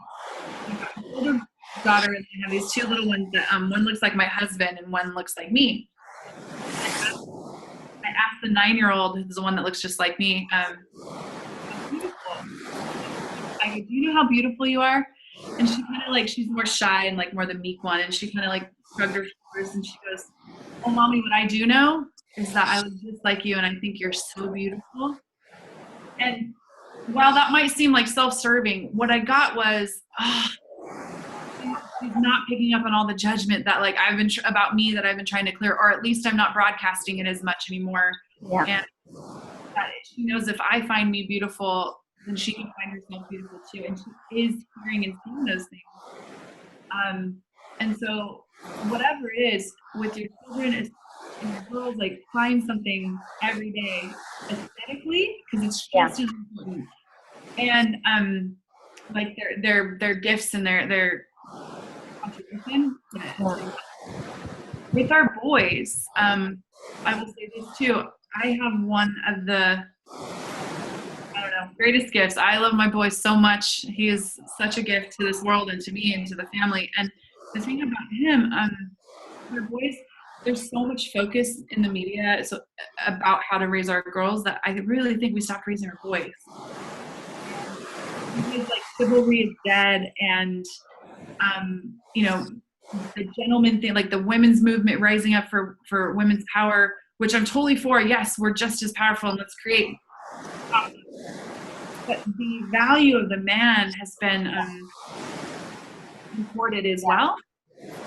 Speaker 2: older daughters, and I have these 2 little ones that one looks like my husband and one looks like me. I asked the 9-year-old, who's the one that looks just like me, how beautiful. I go, do you know how beautiful you are? And she kind of she's more shy and more the meek one, and she kind of shrugged her shoulders and she goes, oh, mommy, what I do know is that I look just like you and I think you're so beautiful. And while that might seem like self-serving, what I got was, she's not picking up on all the judgment that I've been about me that I've been trying to clear, or at least I'm not broadcasting it as much anymore. Yeah. And that she knows if I find me beautiful, then she can find herself beautiful too. And she is hearing and seeing those things. And so whatever it is with your children, and your girls, find something every day aesthetically, because it's just as important. And their gifts and their contribution. With our boys, I will say this too. I have one of the greatest gifts. I love my boy so much. He is such a gift to this world and to me and to the family. And the thing about him, our boys, there's so much focus in the media about how to raise our girls that I really think we stopped raising our boys. Because chivalry is dead, and the gentleman thing, like the women's movement rising up for women's power, which I'm totally for. Yes, we're just as powerful and let's create. But the value of the man has been reported as well.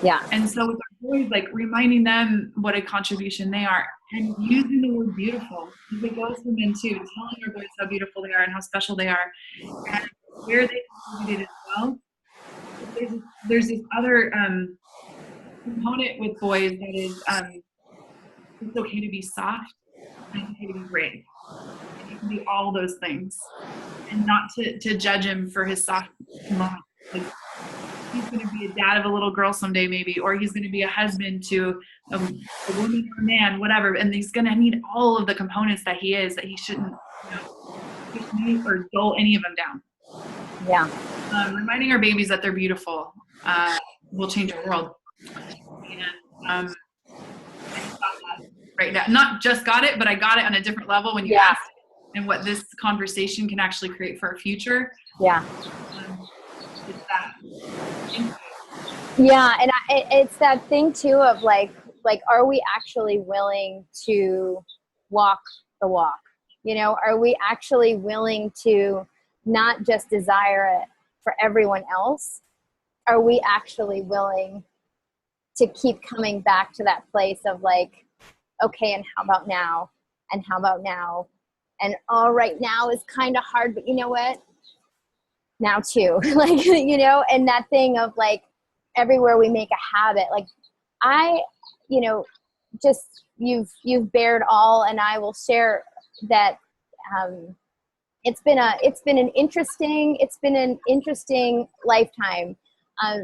Speaker 1: Yeah.
Speaker 2: And so with our boys, like reminding them what a contribution they are and using the word beautiful. It goes for men too, telling our boys how beautiful they are and how special they are and where they contributed as well. There's this other component with boys that is it's okay to be soft and it's okay to be brave. And you can do all those things and not to judge him for his soft moment. Like, he's going to be a dad of a little girl someday maybe, or he's going to be a husband to a woman or a man, whatever, and he's going to need all of the components that he is, that he shouldn't push me or dull any of them down.
Speaker 1: Yeah.
Speaker 2: Reminding our babies that they're beautiful will change our world. And I just got that right now. Not just got it, but I got it on a different level when you asked, and what this conversation can actually create for our future.
Speaker 1: Yeah.
Speaker 2: It's that.
Speaker 1: Yeah, and it's that thing too of like, are we actually willing to walk the walk? You know, are we actually willing to not just desire it for everyone else? Are we actually willing to keep coming back to that place of like, okay, and how about now? And how about now? And all right now is kind of hard, but you know what? Now too, like, you know, and that thing of like, everywhere we make a habit, like just you've bared all, and I will share that it's been an interesting lifetime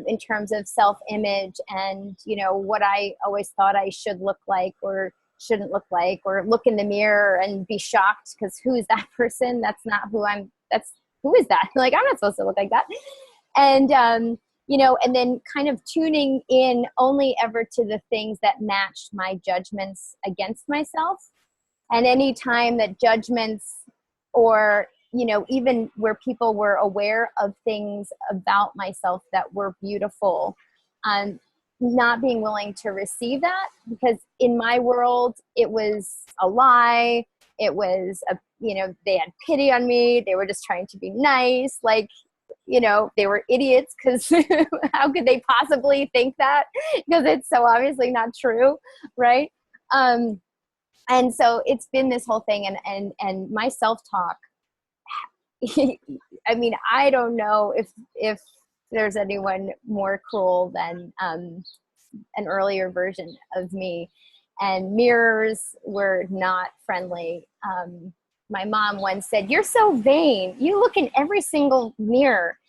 Speaker 1: in terms of self-image and, you know, what I always thought I should look like or shouldn't look like, or look in the mirror and be shocked because who is that person? That's not who who is that? Like, I'm not supposed to look like that. And, you know, and then kind of tuning in only ever to the things that matched my judgments against myself. And any time that judgments or, you know, even where people were aware of things about myself that were beautiful, not being willing to receive that, because in my world, it was a lie. It was, you know, they had pity on me. They were just trying to be nice. Like, you know, they were idiots because how could they possibly think that? Because it's so obviously not true, right? And so it's been this whole thing, and my self-talk, I mean, I don't know if there's anyone more cruel than an earlier version of me. And mirrors were not friendly. My mom once said, "You're so vain. You look in every single mirror."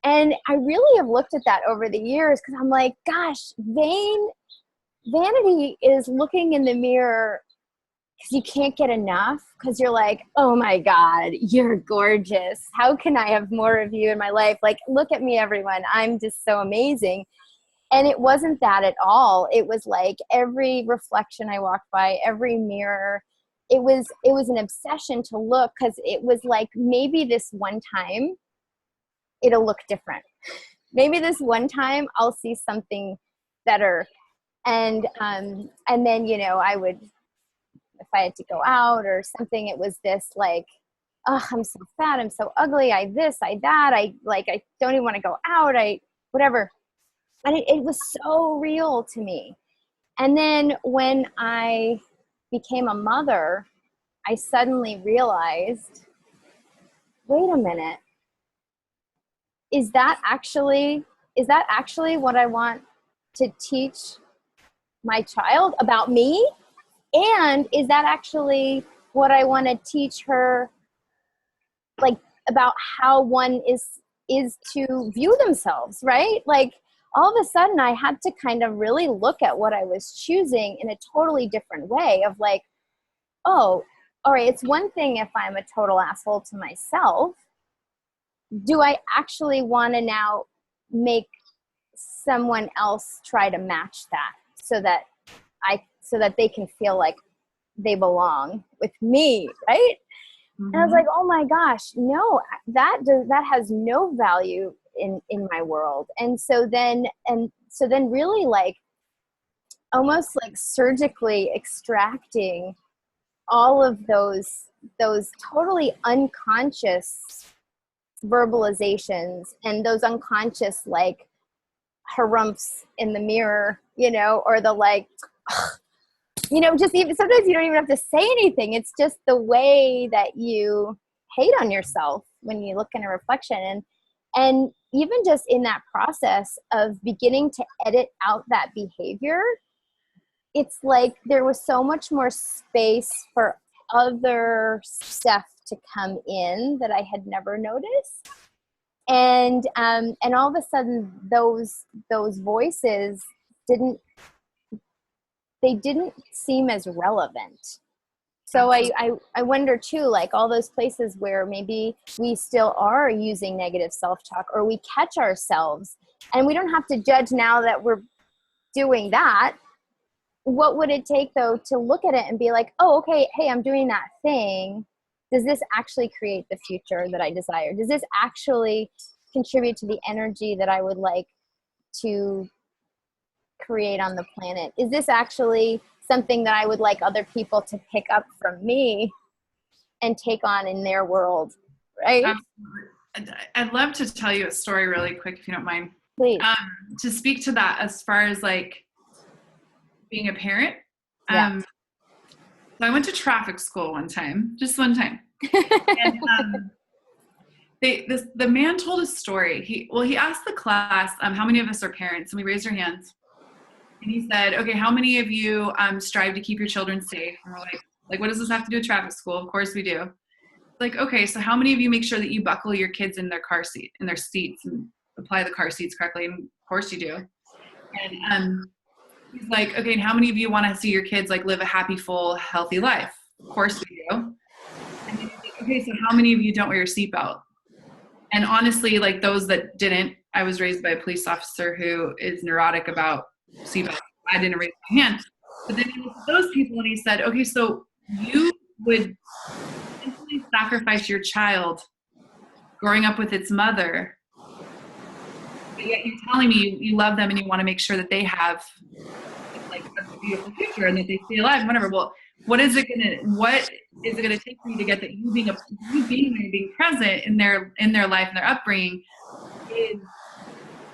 Speaker 1: And I really have looked at that over the years, because I'm like, gosh, vanity is looking in the mirror because you can't get enough, because you're like, oh my God, you're gorgeous. How can I have more of you in my life? Like, look at me, everyone. I'm just so amazing. And it wasn't that at all. It was like every reflection I walked by, every mirror, it was an obsession to look, because it was like, maybe this one time it'll look different. Maybe this one time I'll see something better. And then, you know, I would, if I had to go out or something, it was this like, oh, I'm so fat, I'm so ugly, I this, I that, I don't even want to go out, whatever. And it was so real to me. And then when I became a mother, I suddenly realized, wait a minute, is that actually what I want to teach my child about me? And is that actually what I want to teach her, like, about how one is to view themselves, right? Like, all of a sudden I had to kind of really look at what I was choosing in a totally different way of like, oh, all right, it's one thing if I'm a total asshole to myself. Do I actually want to now make someone else try to match that so that they can feel like they belong with me, right? Mm-hmm. And I was like, oh my gosh, no, that has no value in my world. And so then really like almost like surgically extracting all of those totally unconscious verbalizations and those unconscious like harumphs in the mirror, you know, or the like, you know, just even sometimes you don't even have to say anything. It's just the way that you hate on yourself when you look in a reflection. And even just in that process of beginning to edit out that behavior, it's like there was so much more space for other stuff to come in that I had never noticed. And all of a sudden those voices didn't seem as relevant. So I wonder too, like all those places where maybe we still are using negative self-talk, or we catch ourselves, and we don't have to judge now that we're doing that. What would it take though to look at it and be like, oh, okay, hey, I'm doing that thing. Does this actually create the future that I desire? Does this actually contribute to the energy that I would like to create on the planet? Is this actually something that I would like other people to pick up from me and take on in their world, right?
Speaker 2: I'd love to tell you a story really quick, if you don't mind.
Speaker 1: Please.
Speaker 2: To speak to that as far as like being a parent.
Speaker 1: Yeah.
Speaker 2: So I went to traffic school just one time. And the man told a story. He asked the class, how many of us are parents? And we raised our hands. And he said, okay, how many of you strive to keep your children safe? And we're like, what does this have to do with traffic school? Of course we do. Like, okay, so how many of you make sure that you buckle your kids in their seats and apply the car seats correctly? And of course you do. And he's like, okay, and how many of you want to see your kids like live a happy, full, healthy life? Of course we do. And then he's like, okay, so how many of you don't wear your seatbelt? And honestly, like those that didn't, I was raised by a police officer who is neurotic about seatbelt. I didn't raise my hand. But then he looked at those people and he said, okay, so you would essentially sacrifice your child growing up with its mother, but yet you're telling me you love them and you want to make sure that they have like a beautiful future and that they stay alive and whatever. Well, what is it gonna take for you to get that you being there, being present in their life and their upbringing is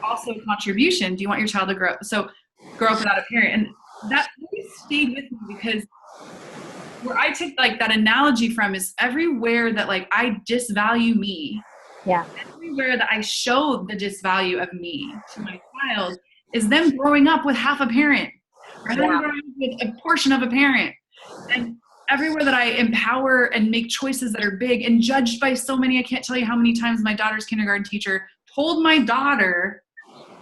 Speaker 2: also a contribution? Do you want your child to grow up without a parent? And that really stayed with me, because where I took like that analogy from is everywhere that like I disvalue me, everywhere that I show the disvalue of me to my child is them growing up with half a parent, or them growing up with a portion of a parent. And everywhere that I empower and make choices that are big and judged by so many, I can't tell you how many times my daughter's kindergarten teacher told my daughter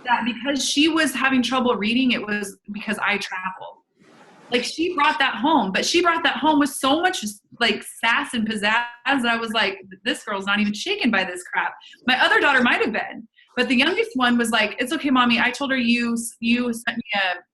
Speaker 2: that because she was having trouble reading, it was because I travel. Like she brought that home, but she brought that home with so much like sass and pizzazz that I was like, this girl's not even shaken by this crap. My other daughter might have been, but the youngest one was like, it's okay, mommy. I told her you sent me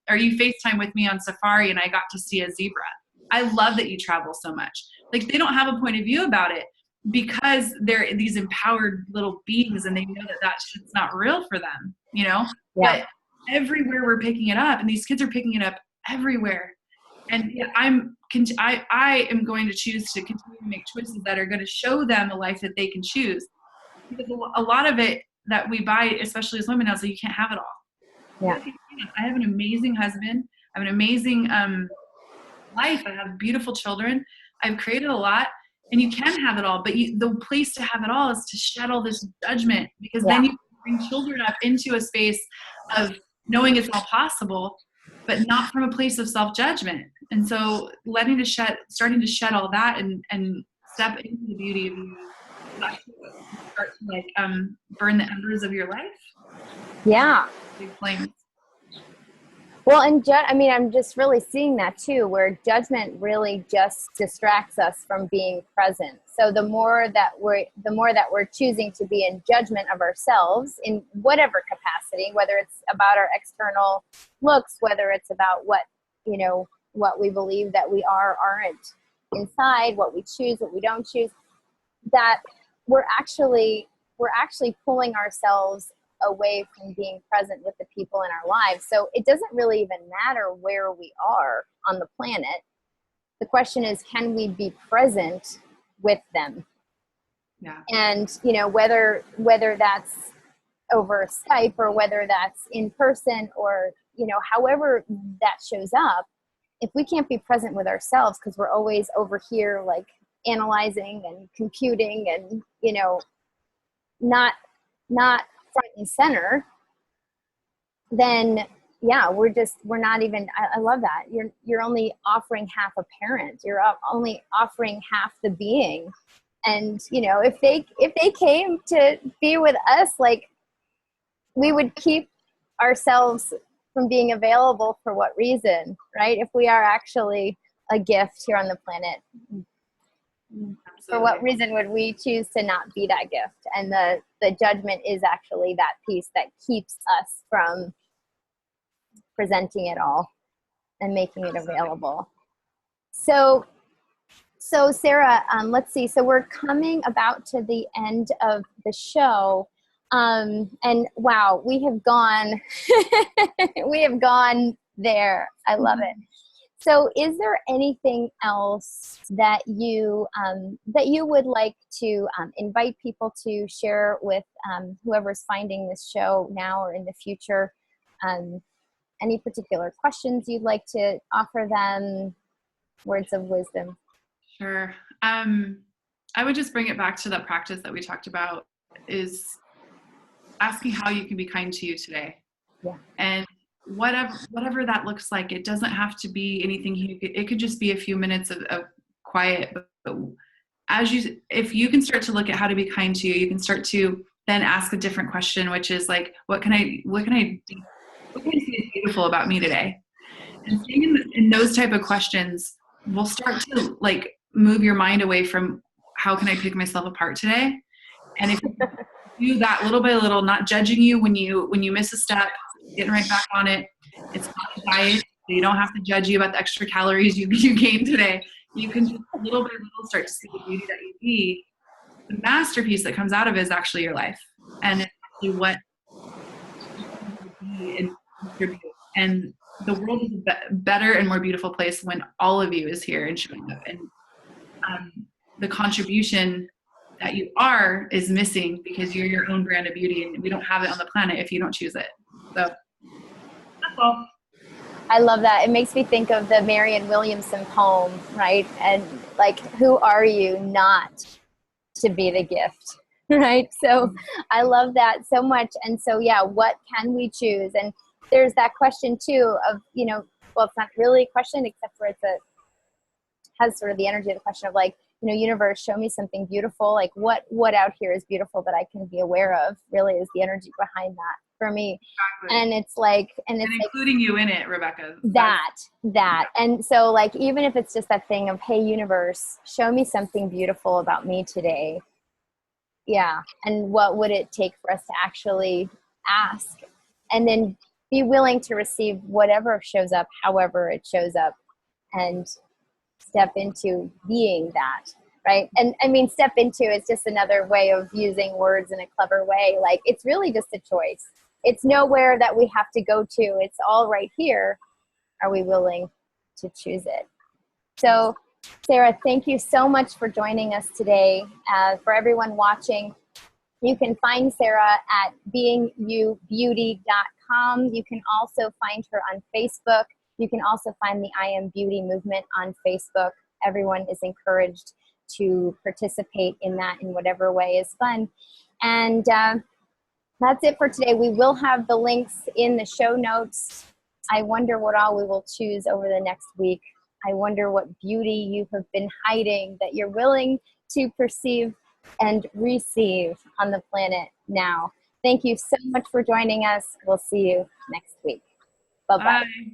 Speaker 2: you FaceTime with me on Safari and I got to see a zebra. I love that you travel so much. Like they don't have a point of view about it because they're these empowered little beings and they know that shit's not real for them, you know? Yeah. But everywhere we're picking it up, and these kids are picking it up everywhere. And I am going to choose to continue to make choices that are going to show them a life that they can choose. Because a lot of it that we buy, especially as women now, is that you can't have it all. Yeah. I have an amazing husband. I have an amazing life. I have beautiful children. I've created a lot, and you can have it all. But the place to have it all is to shed all this judgment, because then you bring children up into a space of knowing it's all possible, but not from a place of self-judgment. And so starting to shed all that and step into the beauty of you, start to like burn the embers of your life. Yeah. Big flames.
Speaker 1: Well, and I'm just really seeing that too, where judgment really just distracts us from being present. So the more that we're choosing to be in judgment of ourselves in whatever capacity, whether it's about our external looks, whether it's about what we believe that we aren't inside, what we choose, what we don't choose, that we're actually pulling ourselves away from being present with the people in our lives. So it doesn't really even matter where we are on the planet. The question is, can we be present with them?
Speaker 2: Yeah.
Speaker 1: And, you know, whether that's over Skype or whether that's in person or, you know, however that shows up, if we can't be present with ourselves because we're always over here like analyzing and computing and, you know, not front and center, then yeah, we're not even, I love that. You're only offering half a parent. You're only offering half the being. And, you know, if they came to be with us, like, we would keep ourselves from being available for what reason, right? If we are actually a gift here on the planet,
Speaker 2: Absolutely.
Speaker 1: For what reason would we choose to not be that gift? And the judgment is actually that piece that keeps us from presenting it all and making it available. So Sarah, let's see. So we're coming about to the end of the show. And wow, we have gone there. I love it. So is there anything else that you would like to invite people to share with whoever's finding this show now or in the future? Any particular questions you'd like to offer them? Words of wisdom?
Speaker 2: Sure. I would just bring it back to that practice that we talked about, is asking how you can be kind to you today.
Speaker 1: Yeah.
Speaker 2: And whatever that looks like, it doesn't have to be anything. It could just be a few minutes of quiet. But if you can start to look at how to be kind to you, you can start to then ask a different question, which is like, what can I see is beautiful about me today? And staying in those type of questions will start to like move your mind away from how can I pick myself apart today? And if you do that little by little, not judging you when you miss a step, getting right back on it. It's not a diet, so you don't have to judge you about the extra calories you gained today. You can just little by little start to see the beauty that you see. The masterpiece that comes out of it is actually your life, and it's actually what you be and contribute. And the world is a better and more beautiful place when all of you is here and showing up. And the contribution that you are is missing because you're your own brand of beauty, and we don't have it on the planet if you don't choose it. So that's all.
Speaker 1: I love that. It makes me think of the Marianne Williamson poem, right? And like, who are you not to be the gift, right? So I love that so much. And so, yeah, what can we choose? And there's that question too of, you know, well, it's not really a question except for has sort of the energy of the question of like, you know, universe, show me something beautiful. Like what out here is beautiful that I can be aware of, really is the energy behind that for me. Exactly. And it's like, and
Speaker 2: including you in it, Rebecca.
Speaker 1: That. And so like, even if it's just that thing of, hey, universe, show me something beautiful about me today. Yeah. And what would it take for us to actually ask and then be willing to receive whatever shows up, however it shows up, and step into being that, right? And I mean, step into is just another way of using words in a clever way. Like, it's really just a choice. It's nowhere that we have to go to. It's all right here. Are we willing to choose it? So, Sarah, thank you so much for joining us today. For everyone watching, you can find Sarah at beingyoubeauty.com. You can also find her on Facebook. You can also find the I Am Beauty movement on Facebook. Everyone is encouraged to participate in that in whatever way is fun. And that's it for today. We will have the links in the show notes. I wonder what all we will choose over the next week. I wonder what beauty you have been hiding that you're willing to perceive and receive on the planet now. Thank you so much for joining us. We'll see you next week. Bye-bye. Bye.